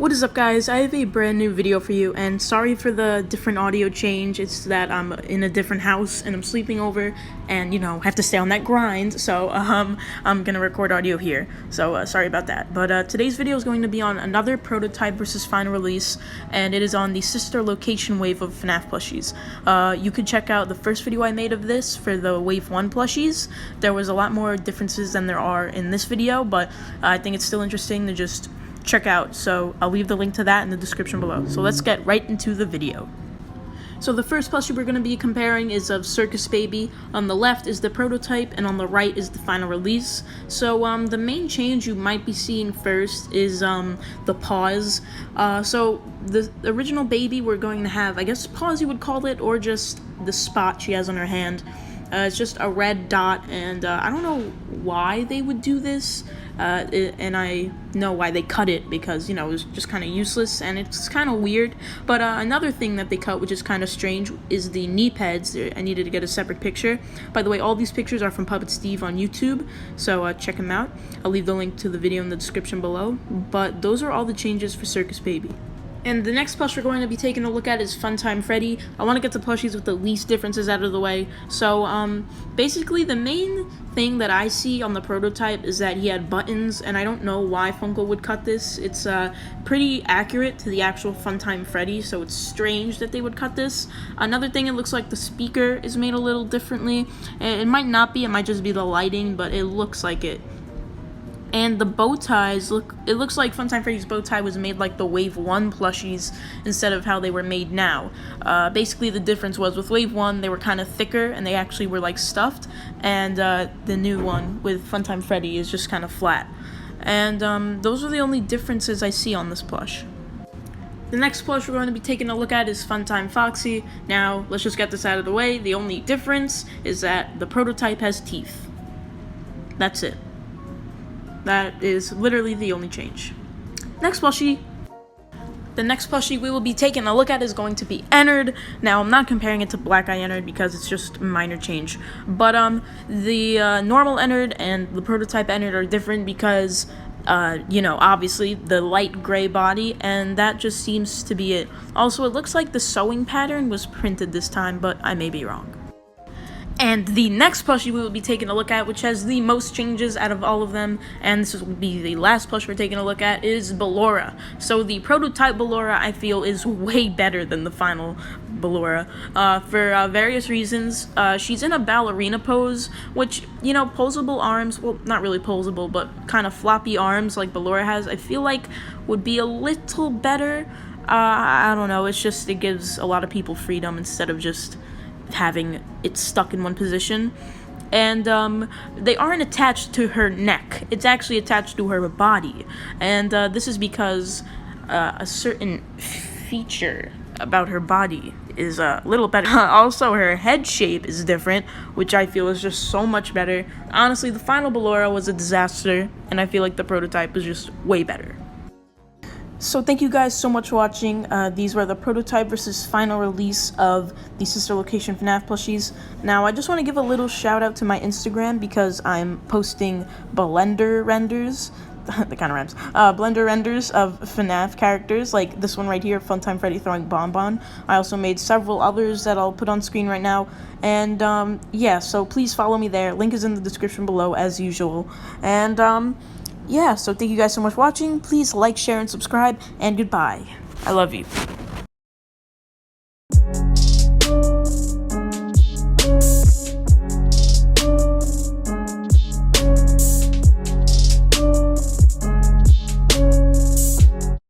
What is up, guys? I have a brand new video for you, and sorry for the different audio change. It's that I'm in a different house and I'm sleeping over and, have to stay on that grind, so I'm gonna record audio here, so sorry about that. But today's video is going to be on another prototype versus final release, and it is on the SisterLocation wave of FNaF plushies. You could check out the first video I made of this for the wave 1 plushies. There was a lot more differences than there are in this video, but I think it's still interesting to just check out, so I'll leave the link to that in the description below. So let's get right into the video. So the first plushie we're going to be comparing is of Circus Baby. On the left is the prototype, and on the right is the final release. So the main change you might be seeing first is the paws. So the original baby, we're going to have, I guess, paws you would call it, or just the spot she has on her hand. It's just a red dot, and I don't know why they would do this, and I know why they cut it, because, it was just kind of useless, and it's kind of weird. But another thing that they cut, which is kind of strange, is the Kneepads. I needed to get a separate picture. By the way, all these pictures are from Puppet Steve on YouTube, so check him out. I'll leave the link to the video in the description below. But those are all the changes for Circus Baby. And the next plush we're going to be taking a look at is Funtime Freddy. I want to get the plushies with the least differences out of the way. So, basically the main thing that I see on the prototype is that he had buttons, and I don't know why Funko would cut this. It's pretty accurate to the actual Funtime Freddy, so it's strange that they would cut this. Another thing, it looks like the speaker is made a little differently. It might not be, it might just be the lighting, but it looks like it. And the bow ties, it looks like Funtime Freddy's bow tie was made like the Wave 1 plushies instead of how they were made now. Basically, the difference was with Wave 1, they were kind of thicker and they actually were like stuffed, and the new one with Funtime Freddy is just kind of flat. And those are the only differences I see on this plush. The next plush we're going to be taking a look at is Funtime Foxy. Now, let's just get this out of the way. The only difference is that the prototype has teeth. That's it. That is literally the only change. Next plushie. The next plushie we will be taking a look at is going to be Ennard. Now, I'm not comparing it to Black Eye Ennard because it's just a minor change. But the normal Ennard and the prototype Ennard are different because, obviously the light gray body, and that just seems to be it. Also, it looks like the sewing pattern was printed this time, but I may be wrong. And the next plushie we will be taking a look at, which has the most changes out of all of them, and this will be the last plush we're taking a look at, is Valora. So the prototype Valora, I feel, is way better than the final Valora, for various reasons. She's in a ballerina pose, which, posable arms, well, not really posable, but kind of floppy arms like Valora has, I feel like would be a little better. I don't know, it gives a lot of people freedom instead of just having it stuck in one position. And they aren't attached to her neck, it's actually attached to her body, and this is because a certain feature about her body is a little better. Also, her head shape is different, which I feel is just so much better. Honestly, the final Valora was a disaster, and I feel like the prototype is just way better. So thank you guys so much for watching. These were the prototype versus final release of the SisterLocation FNaF plushies. Now, I just want to give a little shout out to my Instagram because I'm posting Blender renders, that kind of rhymes, Blender renders of FNaF characters, like this one right here, Funtime Freddy throwing Bonbon. I also made several others that I'll put on screen right now. And yeah, so please follow me there. Link is in the description below as usual. And yeah, so thank you guys so much for watching. Please like, share, and subscribe, and goodbye. I love you.